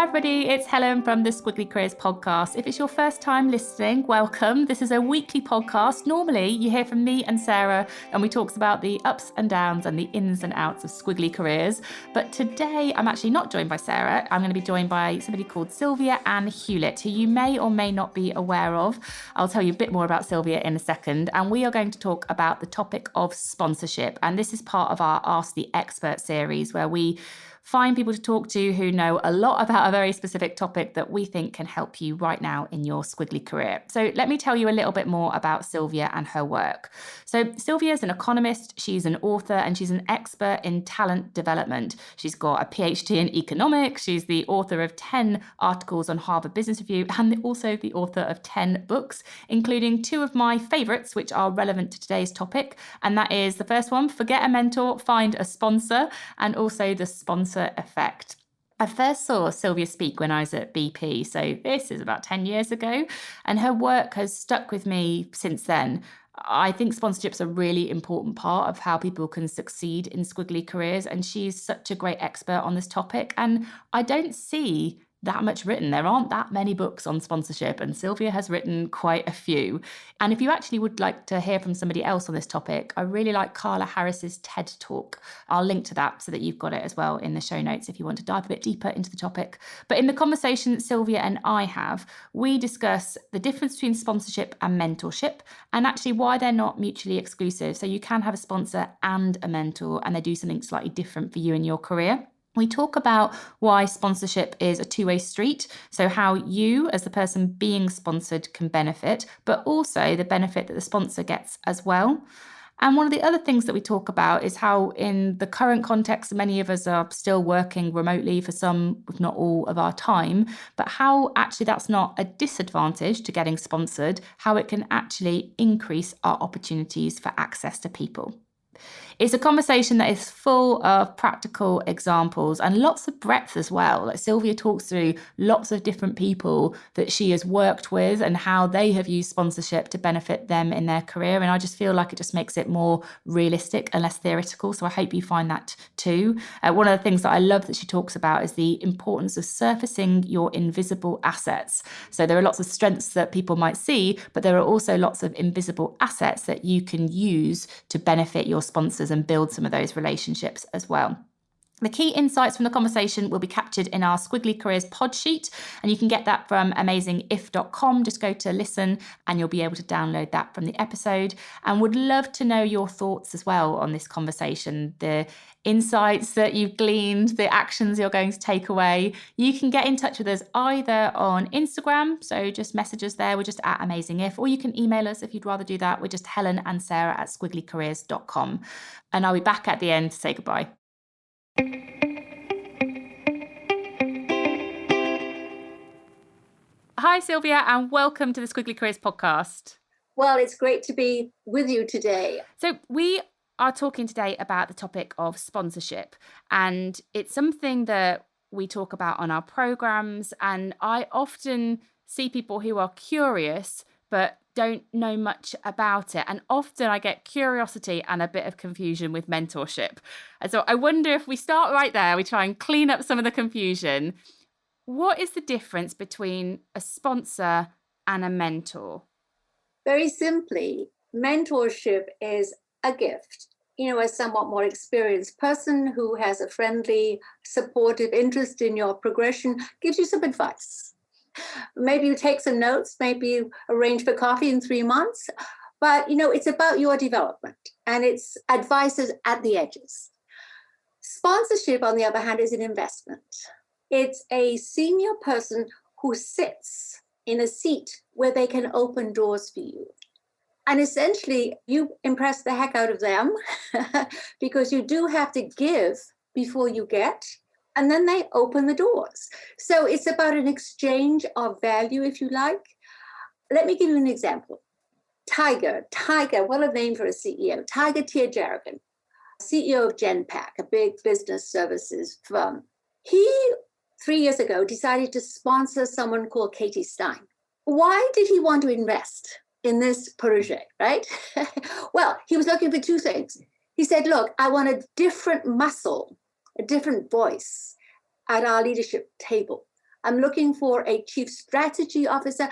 everybody, it's Helen from the Squiggly Careers podcast. If it's your first time listening, welcome. This is a weekly podcast. Normally you hear from me and Sarah and we talk about the ups and downs and the ins and outs of squiggly careers. But today I'm actually not joined by Sarah. I'm going to be joined by somebody called Sylvia Ann Hewlett, who you may or may not be aware of. I'll tell you a bit more about Sylvia in a second. And we are going to talk about the topic of sponsorship. And this is part of our Ask the Expert series where we find people to talk to who know a lot about a very specific topic that we think can help you right now in your squiggly career. So let me tell you a little bit more about Sylvia and her work. So Sylvia is an economist, she's an author, and she's an expert in talent development. She's got a PhD in economics, she's the author of 10 articles on Harvard Business Review, and also the author of 10 books, including 2 of my favourites, which are relevant to today's topic. And that is the first one, Forget a Mentor, Find a Sponsor, and also The Sponsor Effect. I first saw Sylvia speak when I was at BP, so this is about 10 years ago, and her work has stuck with me since then. I think sponsorship's a really important part of how people can succeed in squiggly careers, and she's such a great expert on this topic, and I don't see that much written. There aren't that many books on sponsorship, and Sylvia has written quite a few. And if you actually would like to hear from somebody else on this topic, I really like Carla Harris's TED Talk. I'll link to that so that you've got it as well in the show notes if you want to dive a bit deeper into the topic. But in the conversation Sylvia and I have, we discuss the difference between sponsorship and mentorship, and actually why they're not mutually exclusive. So you can have a sponsor and a mentor, and they do something slightly different for you in your career. We talk about why sponsorship is a two-way street, so how you as the person being sponsored can benefit, but also the benefit that the sponsor gets as well. And one of the other things that we talk about is how in the current context, many of us are still working remotely for some, if not all, of our time, but how actually that's not a disadvantage to getting sponsored, how it can actually increase our opportunities for access to people. It's a conversation that is full of practical examples and lots of breadth as well. Like Sylvia talks through lots of different people that she has worked with and how they have used sponsorship to benefit them in their career. And I just feel like it just makes it more realistic and less theoretical. So I hope you find that too. One of the things that I love that she talks about is the importance of surfacing your invisible assets. So there are lots of strengths that people might see, but there are also lots of invisible assets that you can use to benefit your sponsors and build some of those relationships as well. The key insights from the conversation will be captured in our Squiggly Careers pod sheet, and you can get that from amazingif.com. Just go to listen and you'll be able to download that from the episode, and would love to know your thoughts as well on this conversation, the insights that you've gleaned, the actions you're going to take away. You can get in touch with us either on Instagram, so just message us there, we're just at amazingif, or you can email us if you'd rather do that. We're just Helen and Sarah at squigglycareers.com. And I'll be back at the end to say goodbye. Hi, Sylvia, and welcome to the Squiggly Careers podcast. Well, it's great to be with you today. So we are talking today about the topic of sponsorship, and it's something that we talk about on our programs, and I often see people who are curious but don't know much about it. And often I get curiosity and a bit of confusion with mentorship. And so I wonder if we start right there, we try and clean up some of the confusion. What is the difference between a sponsor and a mentor? Very simply, mentorship is a gift. A somewhat more experienced person who has a friendly, supportive interest in your progression gives you some advice. Maybe you take some notes, maybe you arrange for coffee in 3 months, but it's about your development and it's advices at the edges. Sponsorship, on the other hand, is an investment. It's a senior person who sits in a seat where they can open doors for you. And essentially, you impress the heck out of them because you do have to give before you get. And then they open the doors. So it's about an exchange of value, if you like. Let me give you an example. Tiger, what a name for a CEO. Tiger Teerjaragan, CEO of Genpact, a big business services firm. He, 3 years ago, decided to sponsor someone called Katie Stein. Why did he want to invest in this protege, right? Well, he was looking for 2 things. He said, look, I want a different muscle, a different voice at our leadership table. I'm looking for a chief strategy officer,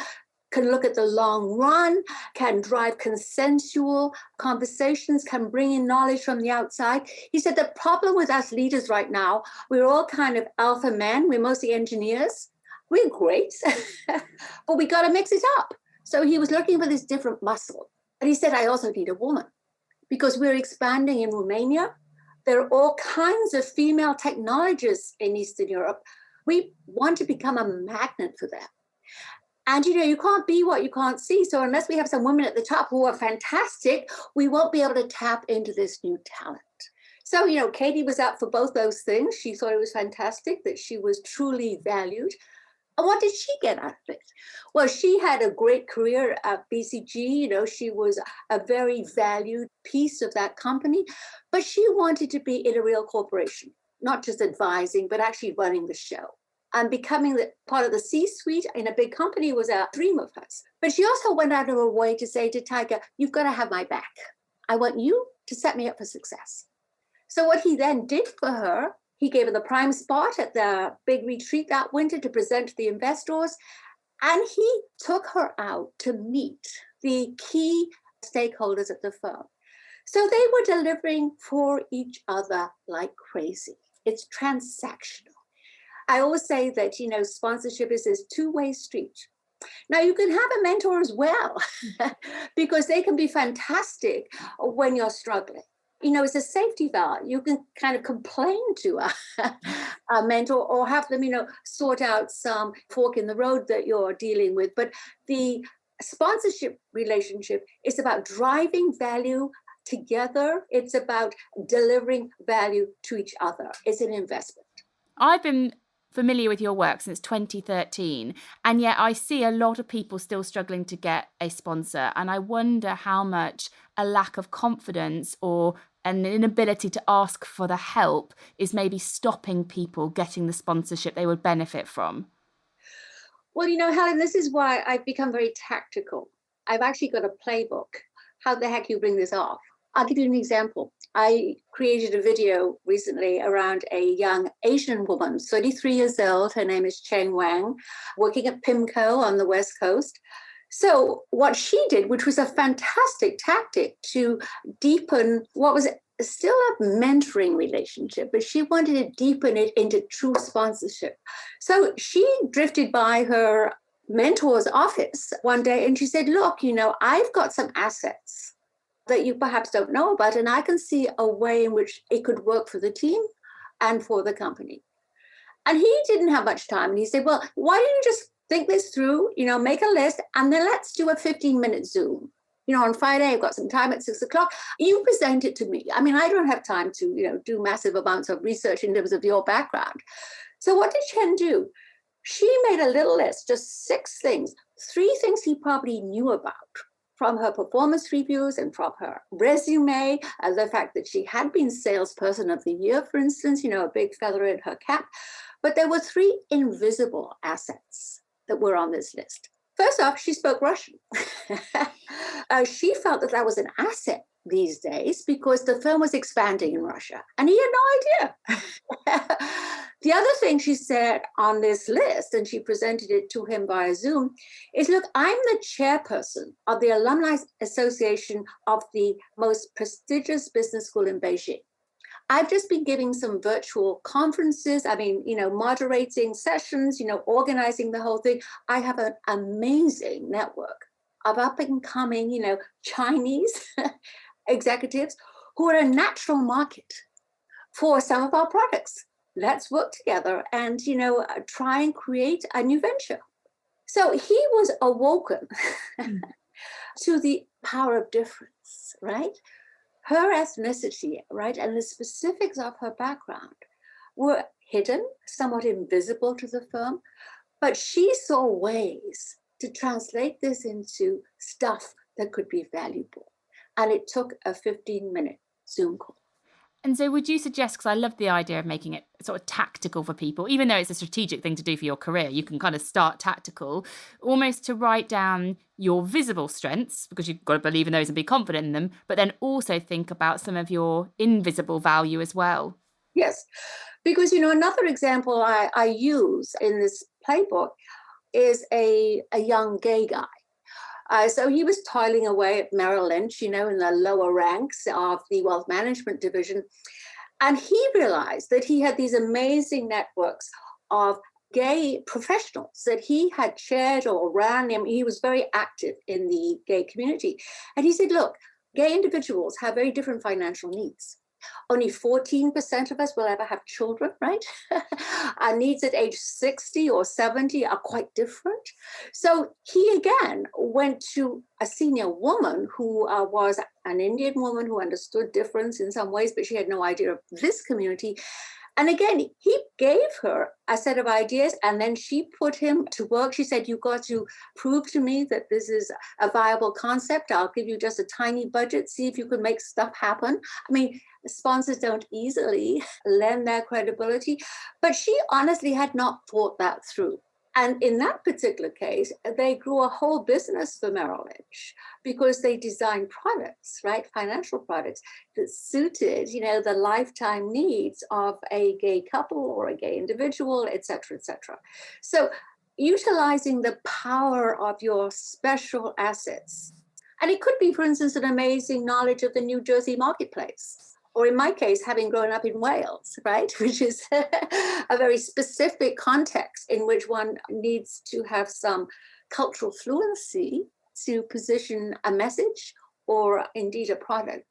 can look at the long run, can drive consensual conversations, can bring in knowledge from the outside. He said the problem with us leaders right now, we're all kind of alpha men. We're mostly engineers. We're great, but we got to mix it up. So he was looking for this different muscle. And he said, I also need a woman because we're expanding in Romania. There are all kinds of female technologists in Eastern Europe. We want to become a magnet for them. And, you can't be what you can't see. So unless we have some women at the top who are fantastic, we won't be able to tap into this new talent. So, Katie was up for both those things. She thought it was fantastic that she was truly valued. And what did she get out of it? Well, she had a great career at BCG. She was a very valued piece of that company, but she wanted to be in a real corporation, not just advising, but actually running the show. And becoming part of the C-suite in a big company was a dream of hers. But she also went out of her way to say to Tiger, you've got to have my back. I want you to set me up for success. So what he then did for her, he gave her the prime spot at the big retreat that winter to present to the investors. And he took her out to meet the key stakeholders at the firm. So they were delivering for each other like crazy. It's transactional. I always say that, sponsorship is this two-way street. Now, you can have a mentor as well, because they can be fantastic when you're struggling. It's a safety valve. You can kind of complain to a mentor or have them, sort out some fork in the road that you're dealing with. But the sponsorship relationship is about driving value together. It's about delivering value to each other. It's an investment. I've been familiar with your work since 2013, and yet I see a lot of people still struggling to get a sponsor, and I wonder how much a lack of confidence or an inability to ask for the help is maybe stopping people getting the sponsorship they would benefit from. Well, Helen, this is why I've become very tactical. I've actually got a playbook. How the heck you bring this off? I'll give you an example. I created a video recently around a young Asian woman, 33 years old. Her name is Cheng Wang, working at PIMCO on the West Coast. So what she did, which was a fantastic tactic to deepen what was still a mentoring relationship, but she wanted to deepen it into true sponsorship. So she drifted by her mentor's office one day and she said, look, I've got some assets that you perhaps don't know about, and I can see a way in which it could work for the team and for the company. And he didn't have much time. And he said, well, why don't you just think this through, make a list, and then let's do a 15-minute Zoom. On Friday, I've got some time at 6:00. You present it to me. I mean, I don't have time to, do massive amounts of research in terms of your background. So what did Chen do? She made a little list, just 6 things, 3 things he probably knew about from her performance reviews and from her resume, the fact that she had been salesperson of the year, for instance, a big feather in her cap. But there were 3 invisible assets that were on this list. First off, she spoke Russian. She felt that was an asset these days because the firm was expanding in Russia, and he had no idea. The other thing she said on this list, and she presented it to him via Zoom, is, look, I'm the chairperson of the Alumni Association of the most prestigious business school in Beijing. I've just been giving some virtual conferences. Moderating sessions, organizing the whole thing. I have an amazing network of up and coming, Chinese executives who are a natural market for some of our products. Let's work together and, try and create a new venture. So he was awoken to the power of difference, right? Her ethnicity, right, and the specifics of her background were hidden, somewhat invisible to the firm, but she saw ways to translate this into stuff that could be valuable. And it took a 15-minute Zoom call. And so would you suggest, because I love the idea of making it sort of tactical for people, even though it's a strategic thing to do for your career, you can kind of start tactical, almost to write down your visible strengths, because you've got to believe in those and be confident in them, but then also think about some of your invisible value as well. Yes, because, another example I use in this playbook is a young gay guy. So he was toiling away at Merrill Lynch, in the lower ranks of the wealth management division. And he realized that he had these amazing networks of gay professionals that he had chaired or ran. He was very active in the gay community. And he said, look, gay individuals have very different financial needs. Only 14% of us will ever have children, right? Our needs at age 60 or 70 are quite different. So he again went to a senior woman who was an Indian woman who understood difference in some ways, but she had no idea of this community. And again, he gave her a set of ideas, and then she put him to work. She said, you've got to prove to me that this is a viable concept. I'll give you just a tiny budget. See if you can make stuff happen. I mean, sponsors don't easily lend their credibility, but she honestly had not thought that through. And in that particular case, they grew a whole business for Merrill Lynch because they designed products, right? Financial products that suited, the lifetime needs of a gay couple or a gay individual, et cetera, et cetera. So utilizing the power of your special assets. And it could be, for instance, an amazing knowledge of the New Jersey marketplace. Or in my case, having grown up in Wales, right, which is a very specific context in which one needs to have some cultural fluency to position a message or indeed a product.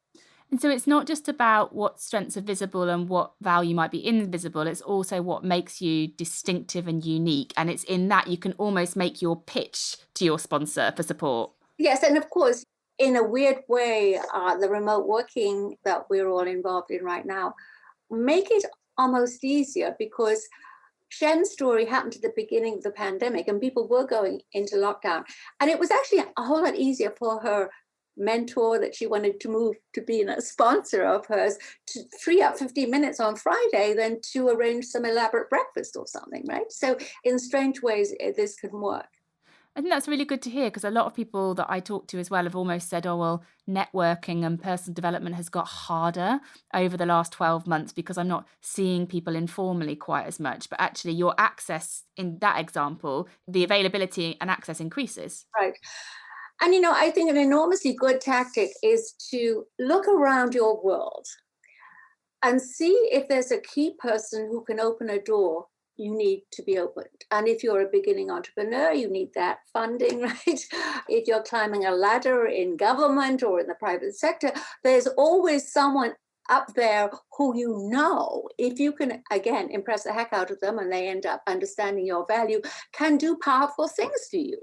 And so it's not just about what strengths are visible and what value might be invisible. It's also what makes you distinctive and unique. And it's in that you can almost make your pitch to your sponsor for support. Yes, and of course, in a weird way, the remote working that we're all involved in right now make it almost easier because Shen's story happened at the beginning of the pandemic and people were going into lockdown. And it was actually a whole lot easier for her mentor that she wanted to move to being a sponsor of hers to free up 15 minutes on Friday than to arrange some elaborate breakfast or something, right? So in strange ways, this can work. I think that's really good to hear because a lot of people that I talk to as well have almost said, oh, well, networking and personal development has got harder over the last 12 months because I'm not seeing people informally quite as much. But actually your access in that example, the availability and access increases. Right. And, I think an enormously good tactic is to look around your world and see if there's a key person who can open a door you need to be opened. And if you're a beginning entrepreneur, you need that funding, right? If you're climbing a ladder in government or in the private sector, there's always someone up there who if you can, again, impress the heck out of them and they end up understanding your value, can do powerful things for you.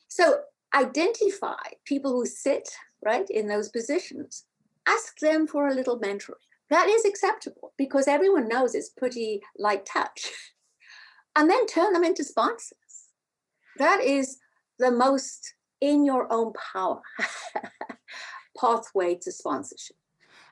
So identify people who sit, right, in those positions. Ask them for a little mentoring. That is acceptable because everyone knows it's pretty light touch. And then turn them into sponsors. That is the most in your own power pathway to sponsorship.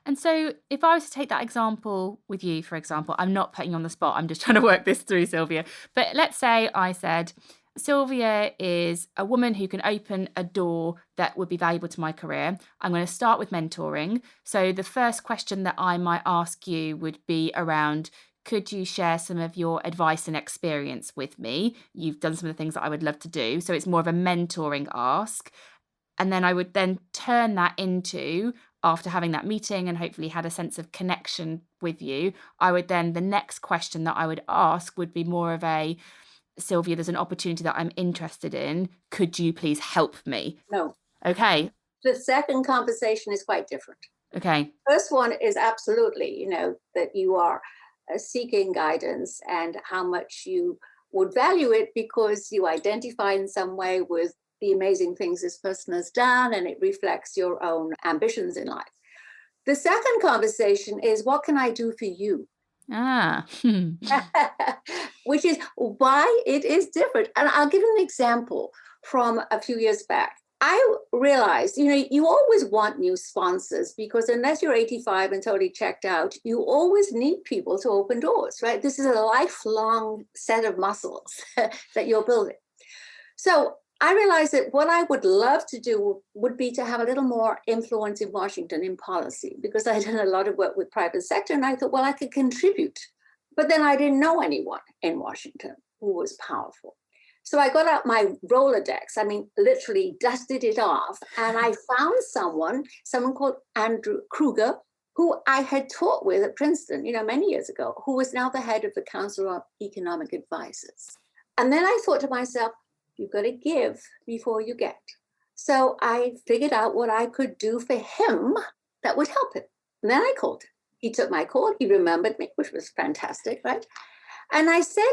And so if I was to take that example with you, for example, I'm not putting you on the spot. I'm just trying to work this through, Sylvia. But let's say I said, Sylvia is a woman who can open a door that would be valuable to my career. I'm going to start with mentoring. So the first question that I might ask you would be around, could you share some of your advice and experience with me? You've done some of the things that I would love to do. So it's more of a mentoring ask. And then I would then turn that into, after having that meeting and hopefully had a sense of connection with you, I would then, the next question that I would ask would be more of a, Sylvia, there's an opportunity that I'm interested in. Could you please help me? No. Okay. The second conversation is quite different. Okay. First one is absolutely, that you are seeking guidance and how much you would value it because you identify in some way with the amazing things this person has done and it reflects your own ambitions in life. The second conversation is, what can I do for you? Which is why it is different. And I'll give an example from a few years back. I realized, you always want new sponsors because unless you're 85 and totally checked out, you always need people to open doors, right? This is a lifelong set of muscles that you're building. So I realized that what I would love to do would be to have a little more influence in Washington in policy because I'd done a lot of work with private sector and I thought, well, I could contribute. But then I didn't know anyone in Washington who was powerful. So I got out my Rolodex, literally dusted it off. And I found someone called Andrew Kruger, who I had taught with at Princeton, many years ago, who was now the head of the Council of Economic Advisors. And then I thought to myself, you've got to give before you get. So I figured out what I could do for him that would help him. And then I called him. He took my call. He remembered me, which was fantastic, right? And I said,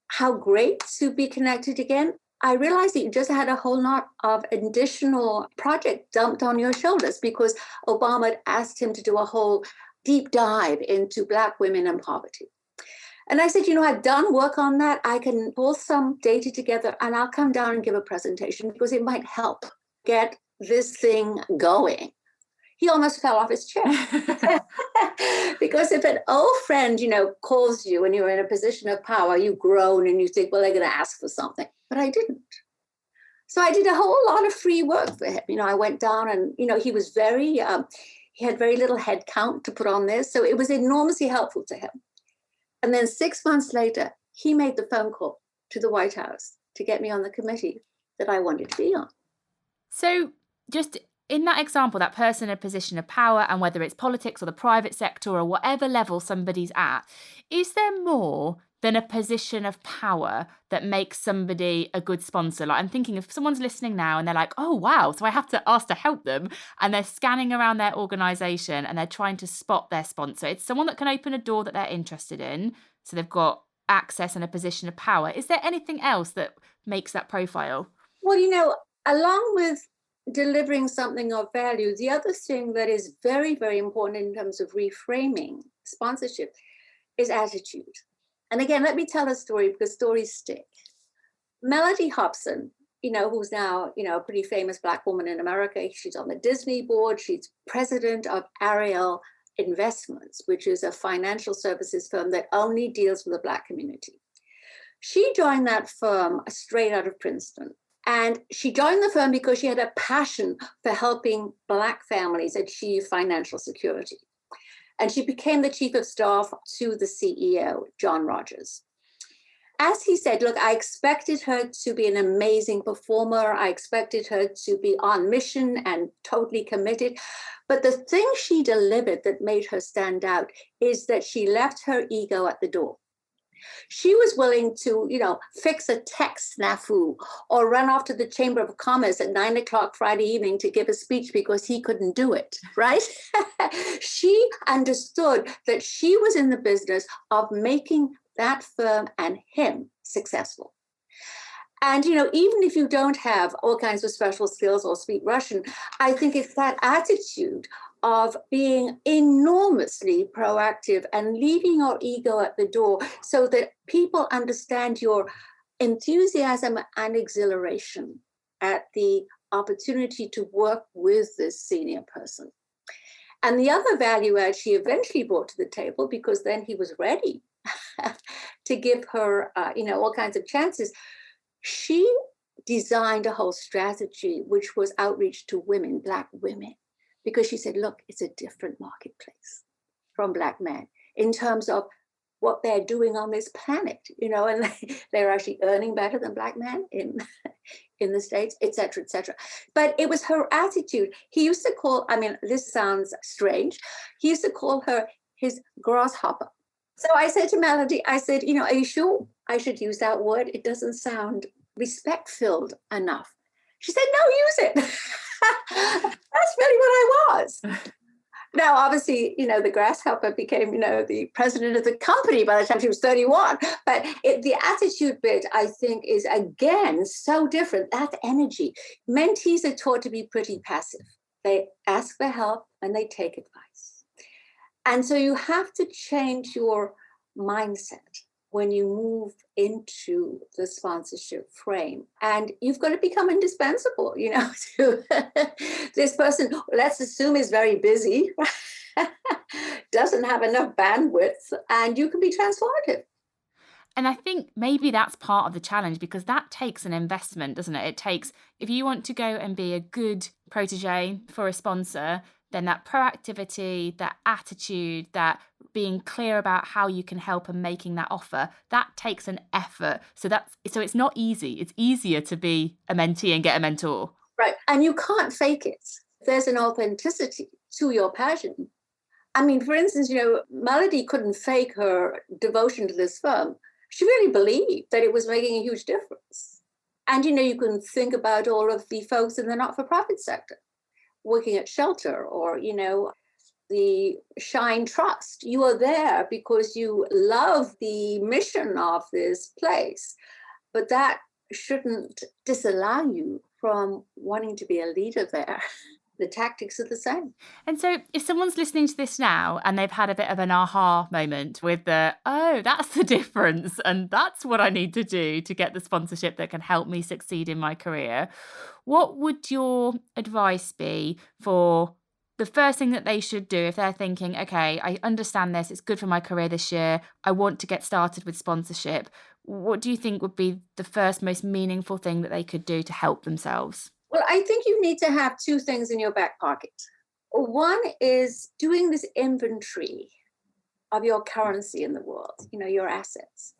how great to be connected again. I realized that you just had a whole lot of additional project dumped on your shoulders because Obama had asked him to do a whole deep dive into Black women and poverty. And I said, I've done work on that. I can pull some data together and I'll come down and give a presentation because it might help get this thing going. He almost fell off his chair. Because if an old friend, calls you and you're in a position of power, you groan and you think, well, they're going to ask for something. But I didn't. So I did a whole lot of free work for him. I went down and, he was he had very little head count to put on this. So it was enormously helpful to him. And then 6 months later, he made the phone call to the White House to get me on the committee that I wanted to be on. So just in that example, that person in a position of power, and whether it's politics or the private sector or whatever level somebody's at, is there more than a position of power that makes somebody a good sponsor? Like, I'm thinking if someone's listening now and they're like, oh, wow, so I have to ask to help them, and they're scanning around their organisation and they're trying to spot their sponsor. It's someone that can open a door that they're interested in, so they've got access and a position of power. Is there anything else that makes that profile? Well, along with delivering something of value, the other thing that is very, very important in terms of reframing sponsorship is attitude. And again, let me tell a story because stories stick. Melody Hobson, who's now, a pretty famous Black woman in America. She's on the Disney board. She's president of Ariel Investments, which is a financial services firm that only deals with the Black community. She joined that firm straight out of Princeton. And she joined the firm because she had a passion for helping Black families achieve financial security. And she became the chief of staff to the CEO, John Rogers. As he said, look, I expected her to be an amazing performer. I expected her to be on mission and totally committed. But the thing she delivered that made her stand out is that she left her ego at the door. She was willing to, fix a tech snafu or run off to the Chamber of Commerce at 9 o'clock Friday evening to give a speech because he couldn't do it, right? She understood that she was in the business of making that firm and him successful. And, even if you don't have all kinds of special skills or speak Russian, I think it's that attitude of being enormously proactive and leaving your ego at the door so that people understand your enthusiasm and exhilaration at the opportunity to work with this senior person. And the other value add she eventually brought to the table, because then he was ready to give her, all kinds of chances. She designed a whole strategy, which was outreach to women, Black women, because she said, look, it's a different marketplace from Black men in terms of what they're doing on this planet, and they're actually earning better than Black men in the States, et cetera, et cetera. But it was her attitude. He used to call, this sounds strange, he used to call her his grasshopper. So I said to Melody, are you sure I should use that word? It doesn't sound respect-filled enough. She said, no, use it. That's really what I was. Now, obviously, the grasshopper became, the president of the company by the time she was 31. But the attitude bit, I think, is, again, so different. That energy. Mentees are taught to be pretty passive. They ask for help and they take advice. And so you have to change your mindset when you move into the sponsorship frame. And you've got to become indispensable, to this person, let's assume is very busy, doesn't have enough bandwidth, and you can be transformative. And I think maybe that's part of the challenge, because that takes an investment, doesn't it? It takes, if you want to go and be a good protege for a sponsor, then that proactivity, that attitude, that being clear about how you can help and making that offer, that takes an effort. So it's not easy. It's easier to be a mentee and get a mentor. Right. And you can't fake it. There's an authenticity to your passion. I mean, for instance, Melody couldn't fake her devotion to this firm. She really believed that it was making a huge difference. And, you can think about all of the folks in the not-for-profit sector working at shelter or, the Shine Trust. You are there because you love the mission of this place. But that shouldn't disallow you from wanting to be a leader there. The tactics are the same. And so if someone's listening to this now and they've had a bit of an aha moment with that's the difference and that's what I need to do to get the sponsorship that can help me succeed in my career, what would your advice be for the first thing that they should do if they're thinking, okay, I understand this, it's good for my career this year, I want to get started with sponsorship? What do you think would be the first most meaningful thing that they could do to help themselves? Well, I think you need to have two things in your back pocket. One is doing this inventory of your currency in the world, your assets.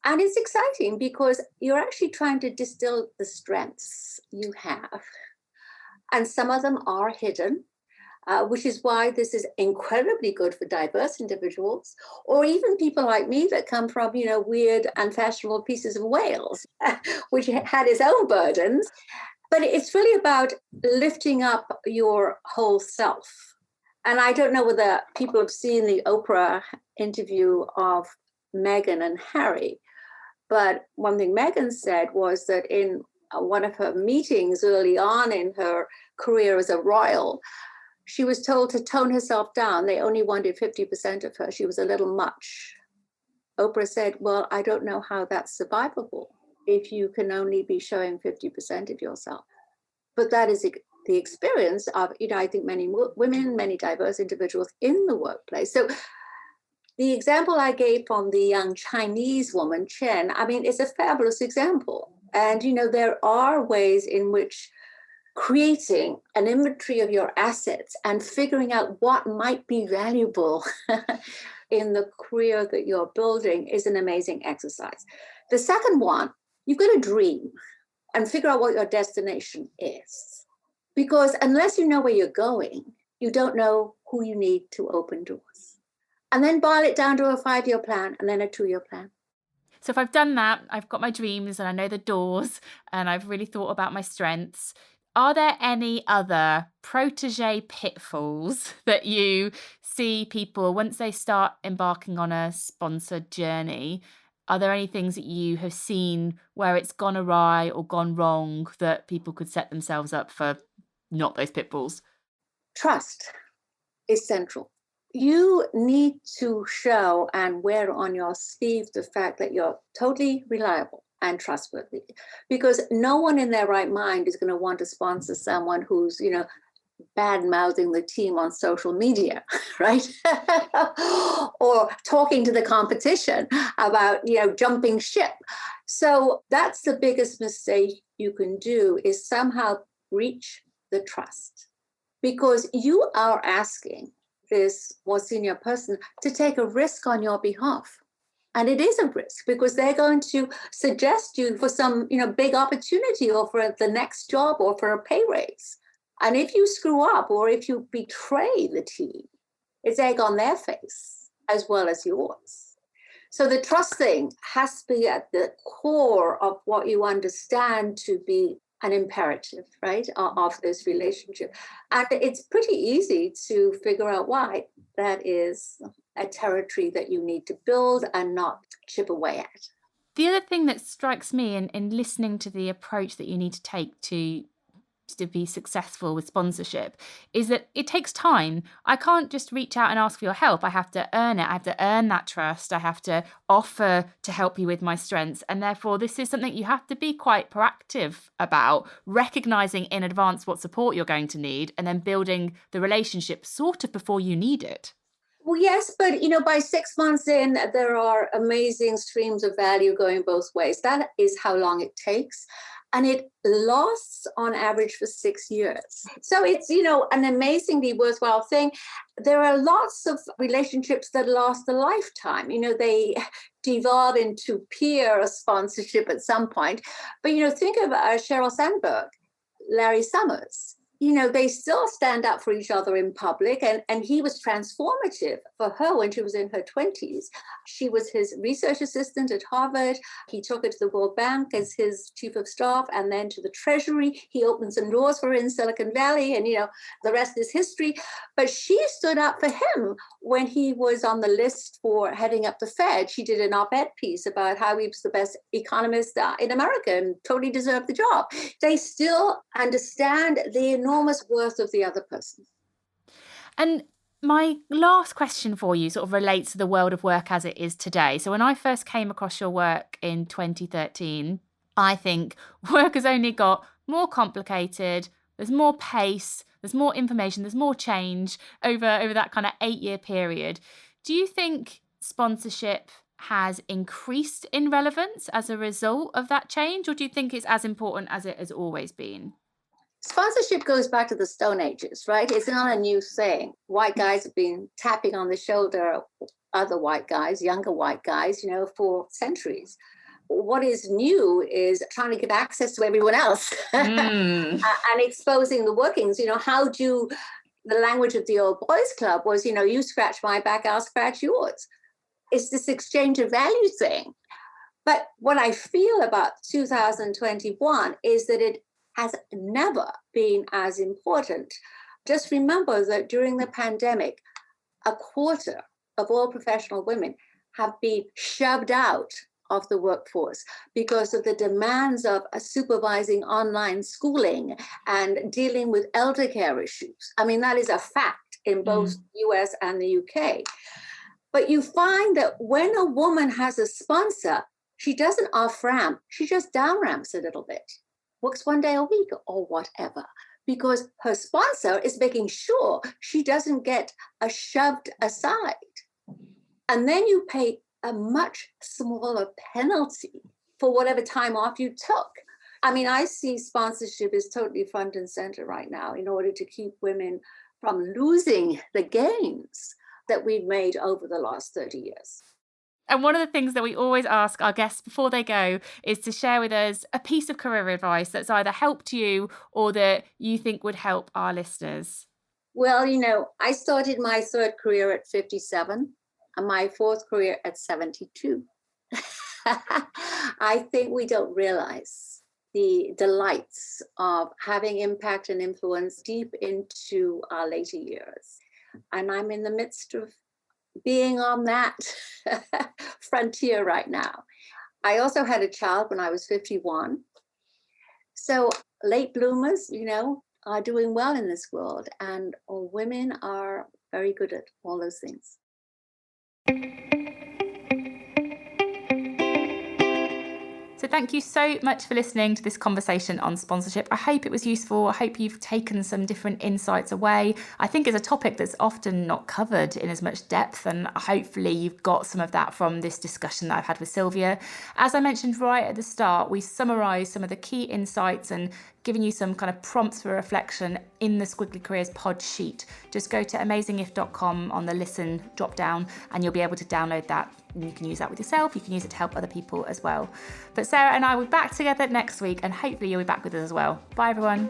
And it's exciting because you're actually trying to distill the strengths you have. And some of them are hidden, which is why this is incredibly good for diverse individuals, or even people like me that come from, weird, unfashionable pieces of Wales, which had its own burdens. But it's really about lifting up your whole self. And I don't know whether people have seen the Oprah interview of Meghan and Harry, but one thing Meghan said was that in one of her meetings early on in her career as a royal, she was told to tone herself down. They only wanted 50% of her. She was a little much. Oprah said, well, I don't know how that's survivable if you can only be showing 50% of yourself. But that is the experience of, I think many women, many diverse individuals in the workplace. So the example I gave from the young Chinese woman, Chen, I mean, it's a fabulous example. And, there are ways in which creating an inventory of your assets and figuring out what might be valuable in the career that you're building is an amazing exercise. The second one, you've got to dream and figure out what your destination is. Because unless you know where you're going, you don't know who you need to open doors. And then boil it down to a 5-year plan and then a 2-year plan. So if I've done that, I've got my dreams and I know the doors and I've really thought about my strengths, are there any other protege pitfalls that you see people, once they start embarking on a sponsored journey, are there any things that you have seen where it's gone awry or gone wrong that people could set themselves up for not those pitfalls? Trust is central. You need to show and wear on your sleeve the fact that you're totally reliable and trustworthy, because no one in their right mind is going to want to sponsor someone who's, bad-mouthing the team on social media, right? Or talking to the competition about, jumping ship. So that's the biggest mistake you can do, is somehow reach the trust, because you are asking this more senior person to take a risk on your behalf. And it is a risk because they're going to suggest you for some, big opportunity or for the next job or for a pay raise. And if you screw up or if you betray the team, it's egg on their face as well as yours. So the trust thing has to be at the core of what you understand to be an imperative, right, of this relationship. And it's pretty easy to figure out why that is a territory that you need to build and not chip away at. The other thing that strikes me in listening to the approach that you need to take to be successful with sponsorship is that it takes time. I can't just reach out and ask for your help. I have to earn it. I have to earn that trust. I have to offer to help you with my strengths. And therefore, this is something you have to be quite proactive about, recognizing in advance what support you're going to need and then building the relationship sort of before you need it. Well, yes, but by 6 months in, there are amazing streams of value going both ways. That is how long it takes. And it lasts on average for 6 years. So it's, an amazingly worthwhile thing. There are lots of relationships that last a lifetime. They devolve into peer sponsorship at some point. But, think of Sheryl Sandberg, Larry Summers. They still stand up for each other in public. And he was transformative for her when she was in her 20s. She was his research assistant at Harvard. He took her to the World Bank as his chief of staff and then to the Treasury. He opened some doors for her in Silicon Valley and, the rest is history. But she stood up for him when he was on the list for heading up the Fed. She did an op-ed piece about how he was the best economist in America and totally deserved the job. They still understand the enormous worth of the other person. And my last question for you sort of relates to the world of work as it is today. So when I first came across your work in 2013, I think work has only got more complicated. There's more pace, there's more information, there's more change over that kind of 8-year period. Do you think sponsorship has increased in relevance as a result of that change, or do you think it's as important as it has always been? Sponsorship goes back to the Stone Ages, right? It's not a new thing. White guys have been tapping on the shoulder of other white guys, younger white guys, for centuries. What is new is trying to give access to everyone else and exposing the workings. The language of the old boys club was, you scratch my back, I'll scratch yours. It's this exchange of value thing. But what I feel about 2021 is that it has never been as important. Just remember that during the pandemic, a quarter of all professional women have been shoved out of the workforce because of the demands of supervising online schooling and dealing with elder care issues. I mean, that is a fact in both US and the UK. But you find that when a woman has a sponsor, she doesn't off-ramp, she just down-ramps a little bit. Works one day a week or whatever, because her sponsor is making sure she doesn't get shoved aside. And then you pay a much smaller penalty for whatever time off you took. I mean, I see sponsorship is totally front and center right now in order to keep women from losing the gains that we've made over the last 30 years. And one of the things that we always ask our guests before they go is to share with us a piece of career advice that's either helped you or that you think would help our listeners. Well, I started my third career at 57 and my fourth career at 72. I think we don't realize the delights of having impact and influence deep into our later years. And I'm in the midst of being on that frontier right now. I also had a child when I was 51. So late bloomers, are doing well in this world, and women are very good at all those things. So thank you so much for listening to this conversation on sponsorship. I hope it was useful. I hope you've taken some different insights away. I think it's a topic that's often not covered in as much depth, and hopefully you've got some of that from this discussion that I've had with Sylvia. As I mentioned right at the start, we summarised some of the key insights and given you some kind of prompts for reflection in the Squiggly Careers pod sheet. Just go to amazingif.com on the listen drop down and you'll be able to download that. And you can use that with yourself. You can use it to help other people as well. But Sarah and I will be back together next week, and hopefully you'll be back with us as well. Bye, everyone.